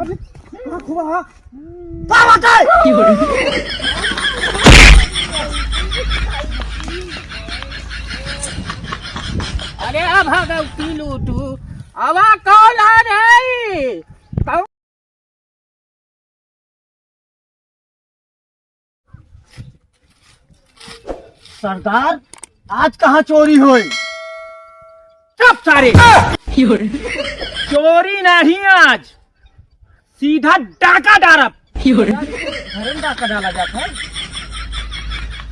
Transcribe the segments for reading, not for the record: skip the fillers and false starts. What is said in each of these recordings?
अरे अब भगवती लूटू आवा कौन आ रही कौन? सरदार आज कहाँ चोरी हुई? चुप सारे चोरी नहीं आज सीधा डाका डारब घर में डाका डाला जाता है।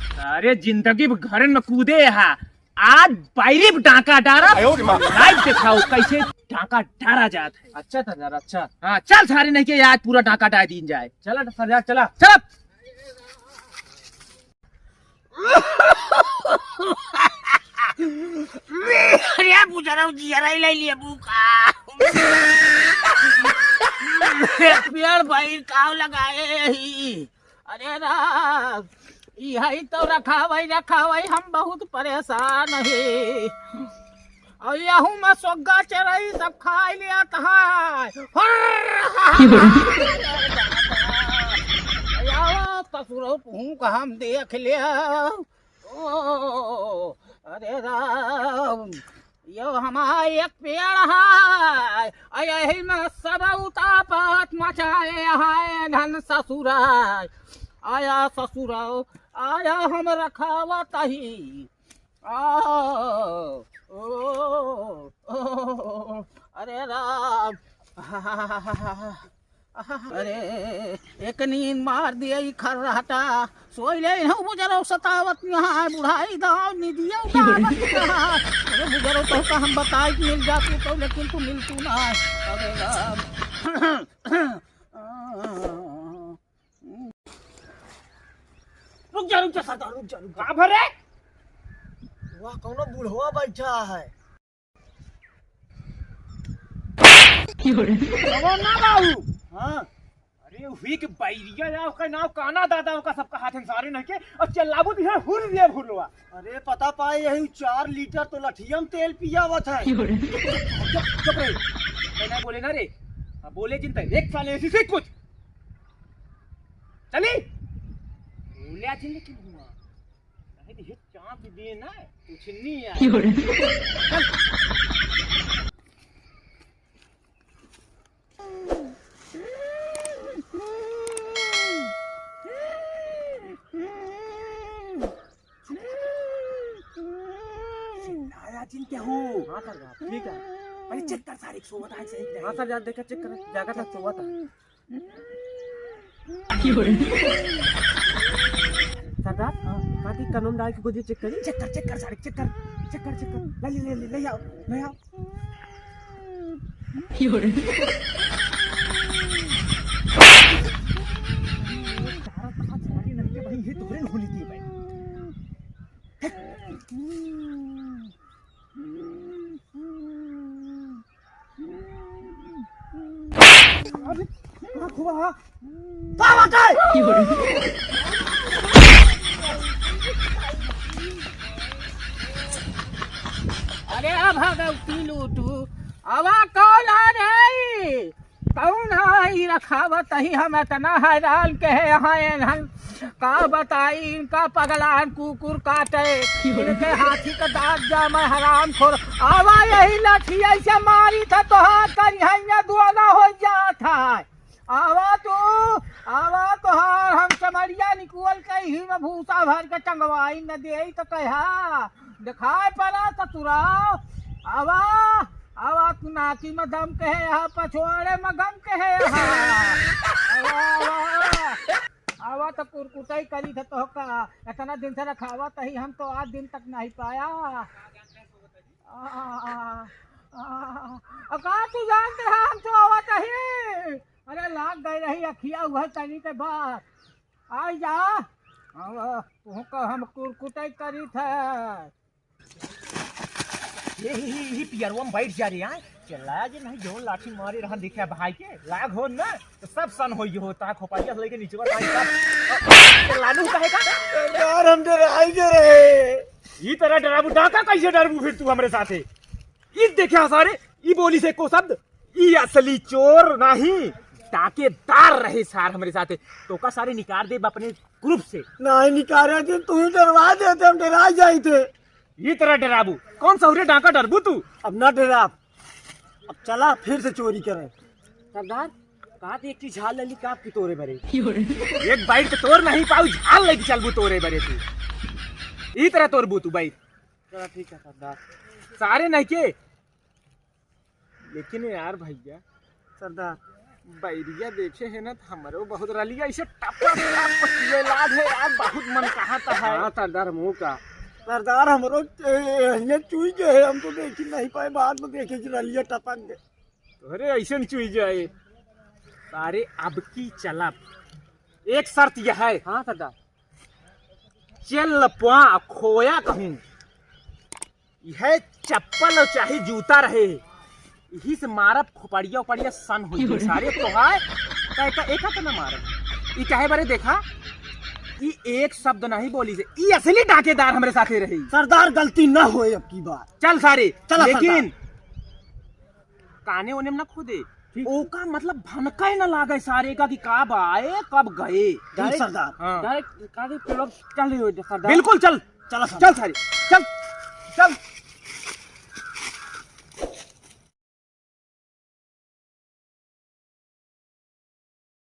सारे जिंदगी घर में कूदे है आज बाहरी डाका डारब लाइव दिखाओ कैसे डाका डारा जाता है। अच्छा सरदार अच्छा। हाँ चल सारे नहीं के आज पूरा डाका डाल दी जाए। चला सरदार चला। चल अरे बुझारा जियारा ले लिया बुका पेड़ भाई काव लगाए ही। अरे राम यही तो रखा भाई हम बहुत परेशान है और यहू में सोगा चराई सब खा लिया ससुर का हम देख लिया। ओ अरे राम यो हमारा एक पेड़ है यही में सब उतापत मचाए है धन ससुर आया ससुर आया हम रखावत ही अरे राम अरे एक नींद मार दिया खर्राटा सोई ले बुजरो सतावत यहाँ बुढ़ाई दाव निदिया अरे बुजरो तो का हम बताए मिल जाती तो लेकिन तू मिलतू ना। अरे राम रुक जा सरदार रुक जा कहाँ भरे वह कौनो बुढ़वा बैठा है। ना बाबू हाँ अरे हुई के बैरिया या उसका नाम काना दादा का सबका हाथ सारे नहीं के और चलाबू भी है हुर दिया भुलवा। अरे पता पाए यही 4 लीटर तो लठियम तेल पियावत है। चुप रे मैं बोले ना रे बोले चिंता एक साल ऐसी से कुछ चली बोले आज लेकिन हुआ नहीं तो चांप दिए ना कुछ नहीं यार। चिंता हो हाँ सर ठीक है अरे चेक कर सारे 100 है सही। हाँ सर देखा चेक कर जाकर तक 100 था सरदार काटी कानून डाल के गोदी चेक कर सारे चेक कर ले आओ भाई ये तो होली थी भाई अरे अब भगवती लूटू आवा कौन आ रही कौन है रखावत ही हम इतना हैरान के है का बताई इनका पगलान कुकुर काटे इनके हाथी का दांत जामा हराम खोर आवा यही लाठी ऐसे मारी था तो हाथ कर दुआना हो जाता है। आवा तो हार हम चमड़िया निकुल के ही में भूसा भर के टंगवाई न दे तो कहा दिखाए पड़ा ससुराव आवा तू नाकी में दम के है यहाँ पछवाड़े में गम के है आवा तो कुरकुटाई करी थे तो का इतना दिन से रखावा तही हम तो आज दिन तक नहीं पाया। कहा तू जानते हैं हम तो आवा तही अरे लाग गई रही अखिया हुआ तनी के बाद आ जा तुमको हम कुरकुटाई करी थे ये पियरवा में बैठ जा रही है चलाया जी नहीं जो लाठी मारे रहा दिखे भाई के लाग हो ना तो सब सन हो ये होता खोपाइया से लेके नीचे सब लालू कहेगा यार हम डराई के रहे ये तरह डराबू डाका कैसे डरबू फिर तू हमारे साथे ई देखे सारे ई बोली से को शब्द ई असली चोर नहीं डाकेदार रहे सार हमारे साथ तो का सारे निकाल दे अपने ग्रुप से। नहीं निकाले थे, तू ही डरवा देते, हम डरा जाए थे। ये तरह डराबू कौन सा उरे डाका डरबू तू? अब ना डरा, अब चला फिर से चोरी करें। सरदार कहा थे एक झाल लली काप की तोरे बरे एक बाइट तो तोड़ नहीं पाऊ, झाल लेके चलबू तोरे बरे तू। ई तरह तोड़बू तू बाइट। चला ठीक है सरदार। सारे नहीं के लेकिन यार भैया सरदार बैरिया देखे है ना तो हमारो बहुत रलिया इसे टपा ये लाद है यार, बहुत मन कहता है। हाँ सरदार मुँह का सरदार हमरो चूई जो है, हम तो देख ही नहीं पाए, बाद में देखे रलिया टपक गए। अरे ऐसे चुई जाए सारे। अब की चलब एक शर्त यह है। हाँ सरदार। चल पुआ खोया कहूँ यह चप्पल और चाहे जूता रहे, यही से मारब खोपड़िया उपड़िया सन हो सारे तोहार एक तो न मारब। ई कहे बारे देखा ई एक शब्द नहीं बोली से, ई असली डाकेदार हमारे साथ रही। सरदार गलती ना होए अब की बार। चल सारे चला लेकिन काने ओने में ना खुदे ओका मतलब भनका न लागे सारे का कि कब आए कब गए। सरदार हाँ। डायरेक्ट कहा थे चल रही हो सरदार। बिल्कुल चल चला चल सारे चल चल।